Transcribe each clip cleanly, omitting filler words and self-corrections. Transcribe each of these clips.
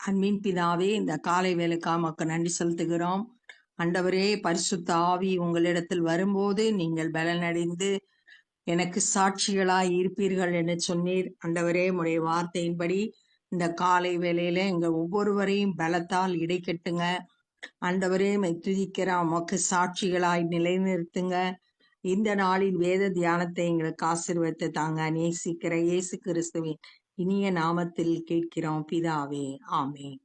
அன்பின் பிதாவே, இந்த காலை வேலைக்காக உமக்கு நன்றி செலுத்துகிறோம். ஆண்டவரே, பரிசுத்த ஆவி உங்களிடத்தில் வரும்போது நீங்கள் பலனடைந்து எனக்கு சாட்சிகளாய் இருப்பீர்கள் என்று சொன்னீர். ஆண்டவரே, உம்முடைய வார்த்தையின்படி இந்த காலை வேளையில எங்க ஒவ்வொருவரையும் பலத்தால் இடைக்கட்டுங்க. ஆண்டவரே, உம்மை துதிக்கிறோம், உமக்கு சாட்சிகளாய் நிலைநிறுத்துங்க. இந்த நாளின் வேத தியானத்தை எங்களுக்கு ஆசீர்வதித்து தாங்க. நேசிக்கிற இயேசு கிறிஸ்துவின் இனிய நாமத்தில் கேட்கிறோம் பிதாவே, ஆமென்.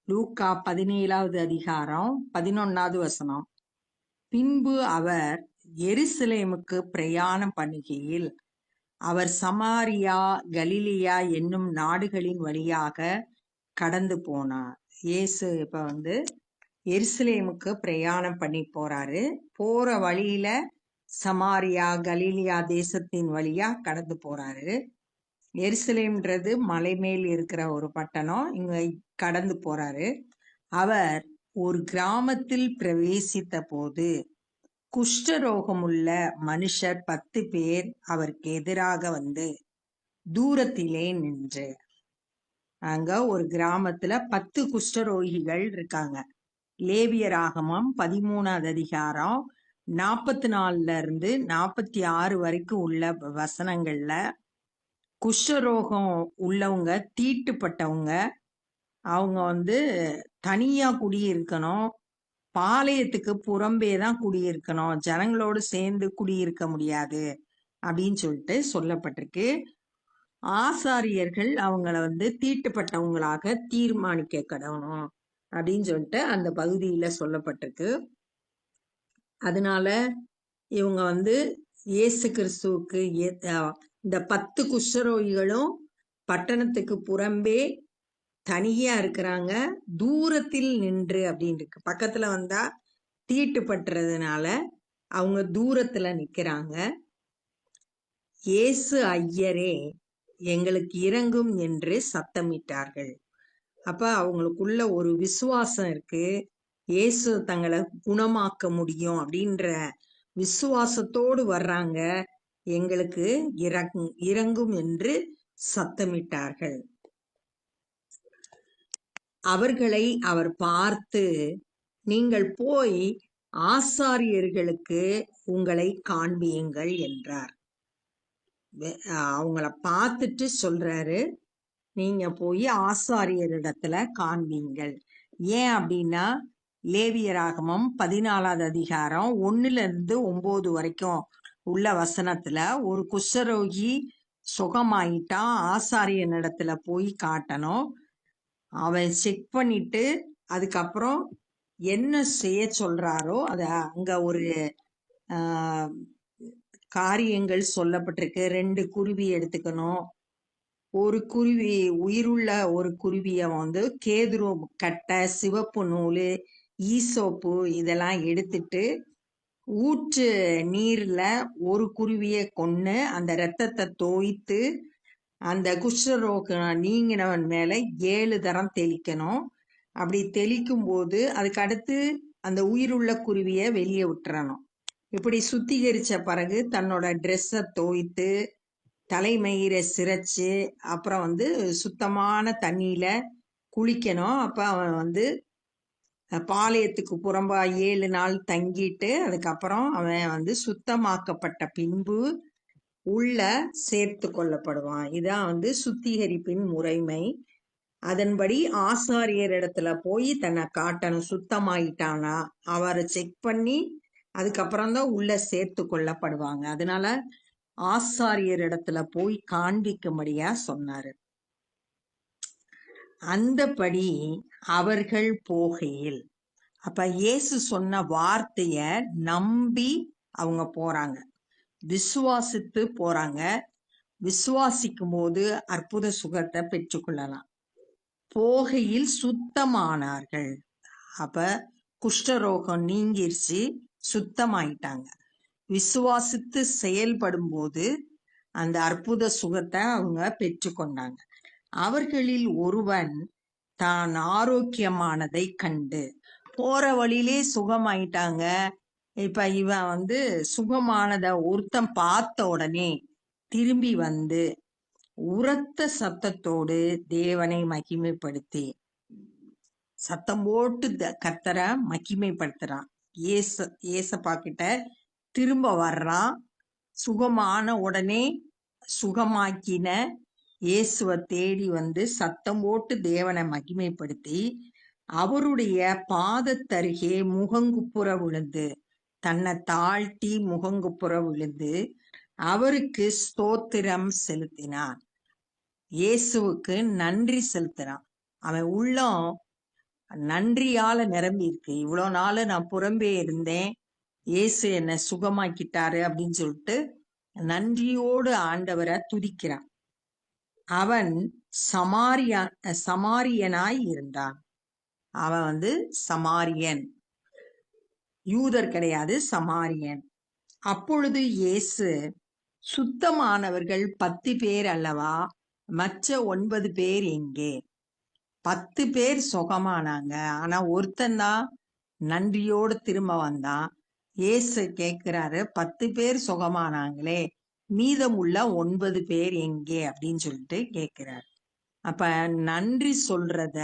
லூக்கா 17வது அதிகாரம் 11வது வசனம். பின்பு அவர் எருசலேமுக்கு பிரயாணம் பண்ணுகையில் அவர் சமாரியா கலிலியா என்னும் நாடுகளின் வழியாக கடந்து போனார். இயேசு இப்ப எருசலேமுக்கு பிரயாணம் பண்ணி போறாரு. போற வழியில சமாரியா கலிலியா தேசத்தின் வழியா கடந்து போறாரு. எருசலேம்ன்றது மலை மேல் இருக்கிற ஒரு பட்டணம். இங்க கடந்து போறாரு. அவர் ஒரு கிராமத்தில் பிரவேசித்த போது குஷ்டரோகமுள்ள மனுஷர் 10 பேர் அவருக்கு எதிராக வந்து தூரத்திலே நின்று. அங்க ஒரு கிராமத்துல 10 குஷ்டரோகிகள் இருக்காங்க. லேவியராகமம் 13வது அதிகாரம் 44ல இருந்து 46 வரைக்கும் உள்ள வசனங்கள்ல குஷ்டரோகம் உள்ளவங்க, தீட்டுப்பட்டவங்க, அவங்க தனியா குடியிருக்கணும், பாளையத்துக்கு புறம்பே தான் குடியிருக்கணும், ஜனங்களோடு சேர்ந்து குடியிருக்க முடியாது அப்படின்னு சொல்லிட்டு சொல்லப்பட்டிருக்கு. ஆசாரியர்கள் அவங்கள தீட்டுப்பட்டவங்களாக தீர்மானிக்க கடணும் அப்படின்னு சொல்லிட்டு அந்த பகுதியில சொல்லப்பட்டிருக்கு. அதனால இவங்க இயேசு கிறிஸ்துவுக்கு இந்த 10 குஷ்டரோகிகளும் பட்டணத்துக்கு புறம்பே தனியா இருக்கிறாங்க. தூரத்தில் நின்று அப்படின்னு இருக்கு. பக்கத்துல வந்தா தீட்டுப்பட்டுறதுனால அவங்க தூரத்துல நிக்கிறாங்க. இயேசு ஐயரே, எங்களுக்கு இரங்கும் என்று சத்தமிட்டார்கள். அப்ப அவங்களுக்குள்ள ஒரு விசுவாசம் இருக்கு. இயேசு தங்களை குணமாக்க முடியும் அப்படின்ற விசுவாசத்தோடு வர்றாங்க. எங்களுக்கு இரங்கும் என்று சத்தமிட்டார்கள். அவர்களை அவர் பார்த்து, நீங்கள் போய் ஆசாரியர்களுக்கு உங்களை காண்பியுங்கள் என்றார். அவங்கள பார்த்துட்டு சொல்றாரு, நீங்க போய் ஆசாரியரிடத்துல காண்பீங்கள். ஏன் அப்படின்னா லேவியராகமம் 14வது அதிகாரம் 1ல இருந்து 9 வரைக்கும் உள்ள வசனத்துல ஒரு குஷ்டரோகி சுகமாயிட்டான், ஆசாரியனிடத்துல போய் காட்டணும். அவன் செக் பண்ணிட்டு அதுக்கப்புறம் என்ன செய்ய சொல்றாரோ அத அங்க ஒரு காரியங்கள் சொல்லப்பட்டிருக்கு. 2 குருவி எடுத்துக்கணும். ஒரு குருவி, உயிருள்ள ஒரு குருவிய கேதுரு கட்டை, சிவப்பு நூலு, ஈசோப்பு இதெல்லாம் எடுத்துட்டு ஊற்று நீர்ல ஒரு குருவிய கொன்னு அந்த ரத்தத்தை தோய்த்து அந்த குஷ்டரோகம் நீங்கினவன் மேல 7 தரம் தெளிக்கணும். அப்படி தெளிக்கும் போது அதுக்கு அடுத்து அந்த உயிருள்ள குருவிய வெளியே விட்டுறணும். இப்படி சுத்திகரிச்ச பிறகு தன்னோட ட்ரெஸ்ஸை தோய்த்து தலைமயிரை சிரைச்சு அப்புறம் சுத்தமான தண்ணியில குளிக்கணும். அப்ப அவன் பாளையத்துக்கு புறம்பா 7 நாள் தங்கிட்டு அதுக்கப்புறம் அவன் சுத்தமாக்கப்பட்ட பின்பு உள்ள சேர்த்து கொள்ளப்படுவான். இதான் சுத்திகரிப்பின் முறைமை. அதன்படி ஆசாரியர் இடத்துல போய் தன்னை காட்டணும், சுத்தமாயிட்டானா அவரை செக் பண்ணி அதுக்கப்புறம் தான் உள்ள சேர்த்து கொள்ளப்படுவாங்க. அதனால ஆசாரியர் இடத்துல போய் காண்பிக்கும்படியா சொன்னாரு. அந்தபடி அவர்கள் போகையில், அப்ப இயேசு சொன்ன வார்த்தைய நம்பி அவங்க போறாங்க, விசுவாசித்து போறாங்க. விசுவாசிக்கும் போது அற்புத சுகத்தை பெற்றுக்கொள்ளலாம். போகையில் சுத்தமானார்கள். அப்ப குஷ்டரோகம் நீங்கிருச்சு, சுத்தமாயிட்டாங்க. விசுவாசித்து செயல்படும் போது அந்த அற்புத சுகத்தை அவங்க பெற்றுக்கொண்டாங்க. அவர்களில் ஒருவன் தான் ஆரோக்கியமானதை கண்டு, போற வழியிலே சுகமாயிட்டாங்க. இப்ப இவன் சுகமானத ஒருத்தன் பார்த்த உடனே திரும்பி வந்து உரத்த சத்தத்தோடு தேவனை மகிமைப்படுத்தி, சத்தம் போட்டு கர்த்தரை மகிமைப்படுத்துறான். ஏசப்பா கிட்ட திரும்ப வர்றான். சுகமான உடனே சுகமாக்கின இயேசுவை தேடி வந்து சத்தம் போட்டு தேவனை மகிமைப்படுத்தி, அவருடைய பாதத்தருகே முகங்குப்புற விழுந்து, தன்னை தாழ்த்தி முகங்குப்புற விழுந்து அவருக்கு ஸ்தோத்திரம் செலுத்தினான். இயேசுவுக்கு நன்றி செலுத்தினான். அவன் உள்ளம் நன்றியால நிரம்பி இருக்கு. இவ்வளவு நாள் நான் புறம்பே இருந்தேன், இயேசு என்னை சுகமாக்கிட்டாரு அப்படின்னு சொல்லிட்டு நன்றியோடு ஆண்டவரை துதிக்கிறான். அவன் சமாரியனாய் இருந்தான். அவன் சமாரியன், யூதர் கிடையாது, சமாரியன். அப்பொழுது இயேசு, சுத்தமானவர்கள் 10 பேர் அல்லவா, மற்ற 9 பேர் எங்கே? 10 பேர் சுகமானாங்க, ஆனா ஒருத்தன் தான் நன்றியோடு திரும்ப வந்தான். இயேசு கேட்கிறாரு, 10 பேர் சுகமானாங்களே, மீதமுள்ள 9 பேர் எங்கே அப்படின்னு சொல்லிட்டு கேட்கிறார். அப்ப நன்றி சொல்றத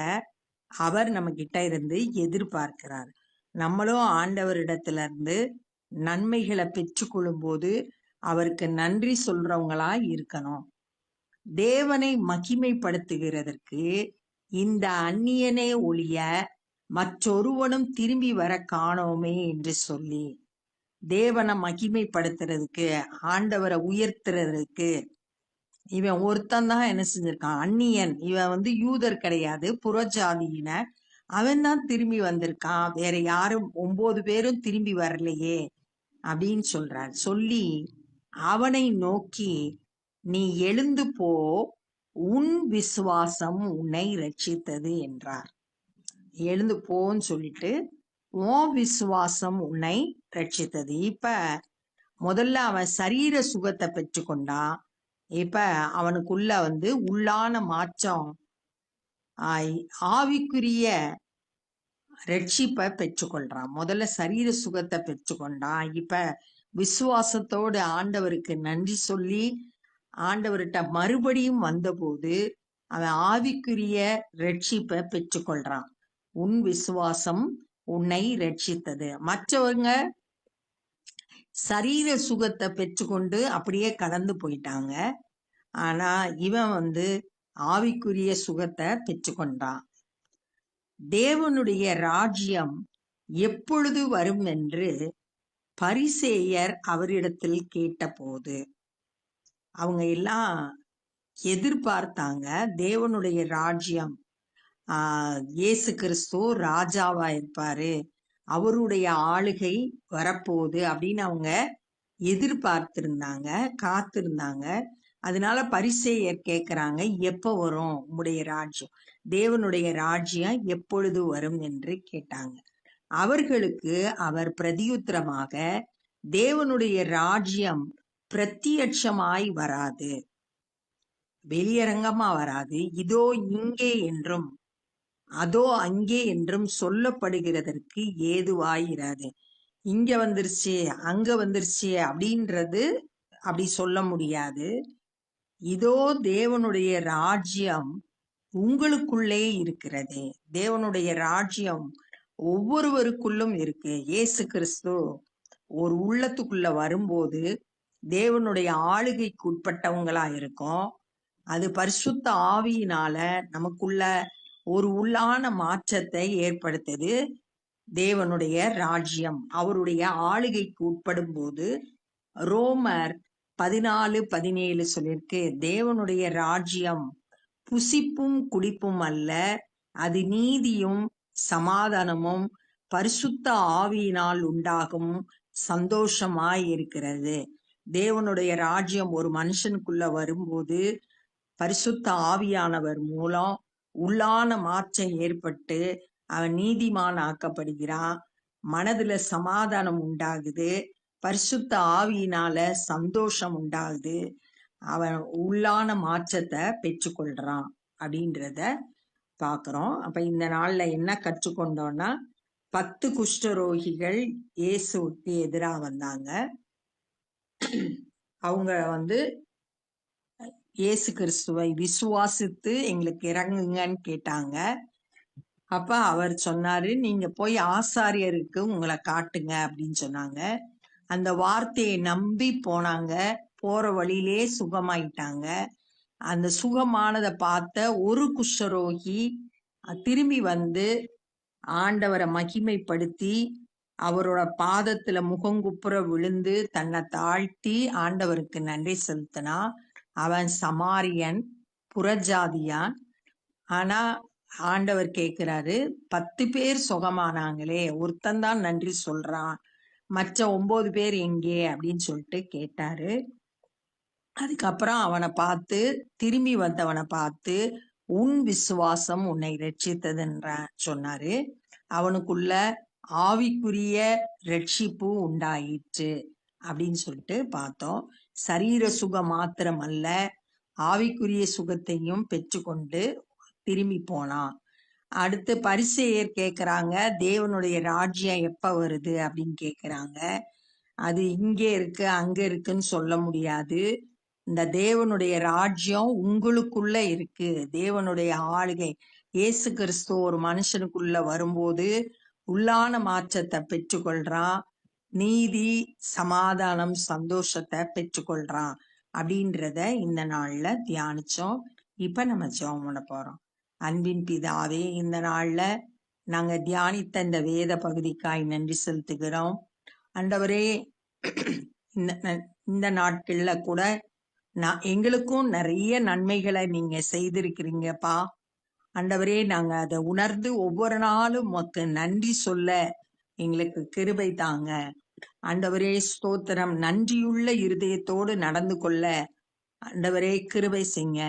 அவர் நம்ம கிட்ட இருந்து எதிர்பார்க்கிறார். நம்மளும் ஆண்டவரிடத்துல இருந்து நன்மைகளை பெற்றுக்கொள்ளும் போது அவருக்கு நன்றி சொல்றவங்களா இருக்கணும். தேவனை மகிமைப்படுத்துகிறதற்கு இந்த அந்நியனே ஒழிய மற்றொருவனும் திரும்பி வர காணோமே என்று சொல்லி, தேவனை மகிமைப்படுத்துறதுக்கு, ஆண்டவரை உயர்த்துறதுக்கு இவன் ஒருத்தன் தான் என்ன செஞ்சிருக்கான், அந்நியன். இவன் யூதர் கிடையாது, புறஜாதியின. அவன் தான் திரும்பி வந்திருக்கான், வேற யாரும் 9 பேரும் திரும்பி வரலையே அப்படின்னு சொல்றார். சொல்லி அவனை நோக்கி, நீ எழுந்து போ, உன் விசுவாசம் உன்னை ரட்சித்தது என்றார். எழுந்து போன்னு சொல்லிட்டு, உன் விசுவாசம் உன்னை ரட்சித்தது. இப்ப முதல்ல அவன் சரீர சுகத்தை பெற்றுக்கொண்டான். இப்ப அவனுக்குள்ள உள்ளான மாற்றம், ஆவிக்குரிய ரட்சிப்பை பெற்றுக்கொள்றான். முதல்ல சரீர சுகத்தை பெற்றுக்கொண்டான். இப்ப விசுவாசத்தோடு ஆண்டவருக்கு நன்றி சொல்லி ஆண்டவர்கிட்ட மறுபடியும் வந்தபோது அவன் ஆவிக்குரிய ரட்சிப்பை பெற்றுக்கொள்றான். உன் விசுவாசம் உன்னை ரட்சித்தது. மற்றவங்க சரீர சுகத்தை பெற்றுக்கொண்டு அப்படியே கடந்து போயிட்டாங்க. ஆனா இவன் ஆவிக்குரிய சுகத்தை பெற்றுக்கொண்டான். தேவனுடைய ராஜ்யம் எப்பொழுது வரும் என்று பரிசேயர் அவரிடத்தில் கேட்டபோது, அவங்க எல்லாம் எதிர்பார்த்தாங்க தேவனுடைய ராஜ்யம், இயேசு கிறிஸ்து ராஜாவா இருப்பாரு, அவருடைய ஆளுகை வரப்போகுது அப்படின்னு அவங்க எதிர்பார்த்திருந்தாங்க, காத்திருந்தாங்க. அதனால பரிசேயர் கேட்கிறாங்க, எப்ப வரும் உங்களுடைய ராஜ்யம், தேவனுடைய ராஜ்யம் எப்பொழுது வரும் என்று கேட்டாங்க. அவர்களுக்கு அவர் பிரதியுத்தரமாக, தேவனுடைய ராஜ்யம் பிரத்யட்சமாய் வராது, வெளியரங்கமா வராது, இதோ இங்கே என்றும் அதோ அங்கே என்றும் சொல்லப்படுகிறதற்கு ஏதுவாயிராது. இங்க வந்துருச்சு அங்க வந்துருச்சு அப்படின்றது அப்படி சொல்ல முடியாது. இதோ தேவனுடைய ராஜ்யம் உங்களுக்குள்ளே இருக்கிறது. தேவனுடைய ராஜ்யம் ஒவ்வொருவருக்குள்ளும் இருக்கு. இயேசு கிறிஸ்து ஒரு உள்ளத்துக்குள்ள வரும்போது தேவனுடைய ஆளுகைக்கு உட்பட்டவங்களா இருக்கும். அது பரிசுத்த ஆவியினால நமக்குள்ள ஒரு உள்ளான மாற்றத்தை ஏற்படுத்துது. தேவனுடைய ராஜ்யம் அவருடைய ஆளுகைக்கு உட்படும் போது, ரோமர் 14:17 சொல்லிருக்கு, தேவனுடைய ராஜ்யம் புசிப்பும் குடிப்பும் அல்ல, அது நீதியும் சமாதானமும் பரிசுத்த ஆவியினால் உண்டாகும் சந்தோஷமாய் இருக்கிறது. தேவனுடைய ராஜ்யம் ஒரு மனுஷனுக்குள்ள வரும்போது பரிசுத்த ஆவியானவர் மூலம் உள்ளான மாற்றம் ஏற்பட்டு அவன் நீதிமான் ஆக்கப்படுகிறான். மனதுல சமாதானம் உண்டாகுது, பரிசுத்த ஆவியினால சந்தோஷம் உண்டாகுது, அவன் உள்ளான மாற்றத்தை பெற்றுக்கொள்றான் அப்படின்றத பாக்குறோம். அப்ப இந்த நாள்ல என்ன கற்றுக்கொண்டோம்னா, 10 குஷ்டரோகிகள் இயேசுவுக்கு எதிராக வந்தாங்க. அவங்க இயேசு கிறிஸ்துவை விசுவாசித்து எங்களுக்கு இறங்குங்கன்னு கேட்டாங்க. அப்ப அவர் சொன்னாரு, நீங்க போய் ஆசாரியருக்கு உங்களை காட்டுங்க அப்படின்னு சொன்னாங்க. அந்த வார்த்தையை நம்பி போனாங்க. போற வழியிலே சுகமாயிட்டாங்க. அந்த சுகமானதை பார்த்த ஒரு குஷ்டரோகி திரும்பி வந்து ஆண்டவரை மகிமைப்படுத்தி அவரோட பாதத்துல முகங்குப்புற விழுந்து தன்னை தாழ்த்தி ஆண்டவருக்கு நன்றி செலுத்தினா. அவன் சமாரியன், புறஜாதியான். ஆனா ஆண்டவர் கேட்கிறாரு, 10 பேர் சுகமானாங்களே, ஒருத்தன் தான் நன்றி சொல்றான், மற்ற 9 பேர் எங்கே அப்படின்னு சொல்லிட்டு கேட்டாரு. அதுக்கப்புறம் அவனை பார்த்து, திரும்பி வந்தவனை பார்த்து, உன் விசுவாசம் உன்னை ரட்சித்ததுன்ற சொன்னாரு. அவனுக்குள்ள ஆவிக்குரிய ரட்சிப்பு உண்டாயிற்று அப்படின்னு சொல்லிட்டு பார்த்தோம். சரீர சுகம் மாத்திரம் அல்ல, ஆவிக்குரிய சுகத்தையும் பெற்றுக்கொண்டு திரும்பி போனான். அடுத்து பரிசேயர் கேக்குறாங்க, தேவனுடைய ராஜ்யம் எப்ப வருது அப்படின்னு கேக்குறாங்க. அது இங்கே இருக்கு அங்க இருக்குன்னு சொல்ல முடியாது. இந்த தேவனுடைய ராஜ்யம் உங்களுக்குள்ள இருக்கு. தேவனுடைய ஆளுகை இயேசு கிறிஸ்து ஒரு மனுஷனுக்குள்ள வரும்போது உள்ளான மாற்றத்தை பெற்றுக்கொள்றான். நீதி, சமாதானம், சந்தோஷத்தை பெற்றுக்கொள்றான் அப்படின்றத இந்த நாள்ல தியானிச்சோம். இப்ப நம்ம ஜெபம் பண்ண போறோம். அன்பின் பிதாவே, இந்த நாள்ல நாங்க தியானித்த இந்த வேத பகுதிக்காய் நன்றி செலுத்துகிறோம். ஆண்டவரே, இந்த நாட்கள்ல கூட எங்களுக்கும் நிறைய நன்மைகளை நீங்க செய்திருக்கிறீங்கப்பா. ஆண்டவரே, நாங்க அதை உணர்ந்து ஒவ்வொரு நாளும் உமக்கு நன்றி சொல்ல எங்களுக்கு கிருபை தாங்க. ஆண்டவரே ஸ்தோத்திரம். நன்றியுள்ள இருதயத்தோடு நடந்து கொள்ள ஆண்டவரே கிருபை செய்யுங்க.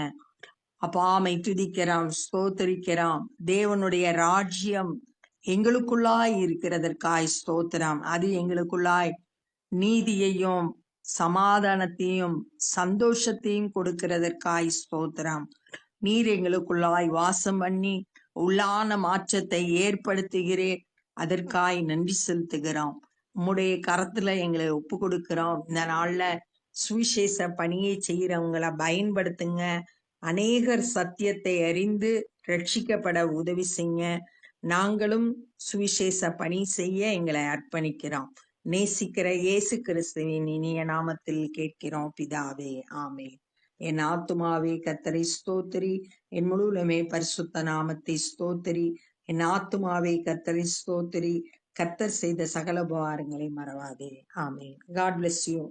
அப்பாமை துதிக்கிறோம், ஸ்தோத்தரிக்கிறோம். தேவனுடைய ராஜ்யம் எங்களுக்குள்ளாய் இருக்கிறதற்காய் ஸ்தோத்திரம். அது எங்களுக்குள்ளாய் நீதியையும் சமாதானத்தையும் சந்தோஷத்தையும் கொடுக்கிறதற்காய் ஸ்தோத்திரம். நீர் எங்களுக்குள்ளாய் வாசம் பண்ணி உள்ளான மாற்றத்தை ஏற்படுத்துகிறேன். அதற்காய் நன்றி செலுத்துகிறோம். உம்முடைய கரத்துல எங்களை ஒப்பு கொடுக்கிறோம். இந்த நாள்ல சுவிசேஷ பணியை செய்யறவங்களை பயன்படுத்துங்க. அநேகர் சத்தியத்தை அறிந்து ரட்சிக்கப்பட உதவி செய்ய நாங்களும் சுவிசேஷ பணி செய்ய எங்களை அர்ப்பணிக்கிறோம். நேசிக்கிற இயேசு கிறிஸ்துவின் இனிய நாமத்தில் கேட்கிறோம் பிதாவே, ஆமென். என் ஆத்துமாவே கர்த்தரை ஸ்தோத்திரி, என் முழுவலுமே பரிசுத்த நாமத்தை ஸ்தோத்திரி. என் ஆத்துமாவே கர்த்தரை ஸ்தோத்திரி, கர்த்தர் செய்த சகல உபகாரங்களை மறவாதே. ஆமென். God bless you.